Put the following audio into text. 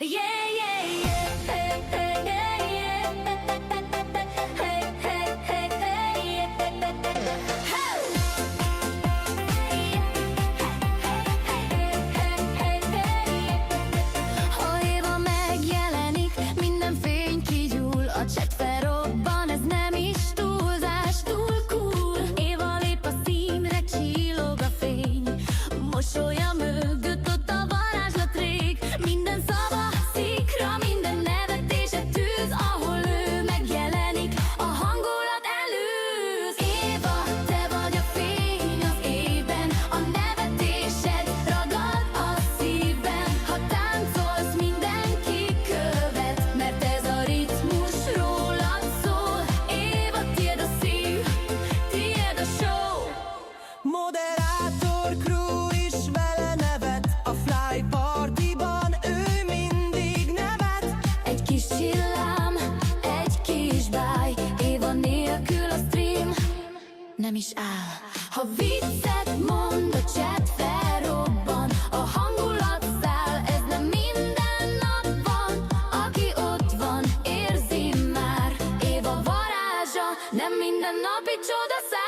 Yeah, yeah, yeah. Hey, hey, hey, yeah. Hey, hey, hey, hey, yeah. Hey. Ha Éva megjelenik, minden fény kigyúl, a chat felrobban, ez nem is túlzás, túl cool. Éva lép a színre, csillog a fény, mosolya mögött ott a varázslat rég. Minden szava szikra, minden nevetése tűz, ahol ő megjelenik, a hangulat elűz. Éva, te vagy a fény az ében, a nevetésed ragad a szívben. Ha táncolsz, mindenki követ, mert ez a ritmus rólad szól. Éva, tiéd a szív, tiéd a show. Moderátor crew is vele nevet, a Fly Party-ban ő mindig nevet. Egy kis csillám, egy kis báj, Éva nélkül a stream nem is áll. Ha viccet mond, a chat felrobban, a hangulat száll, ez nem minden nap van. Aki ott van, érzi már, Éva varázsa nem minden napi csodaszál.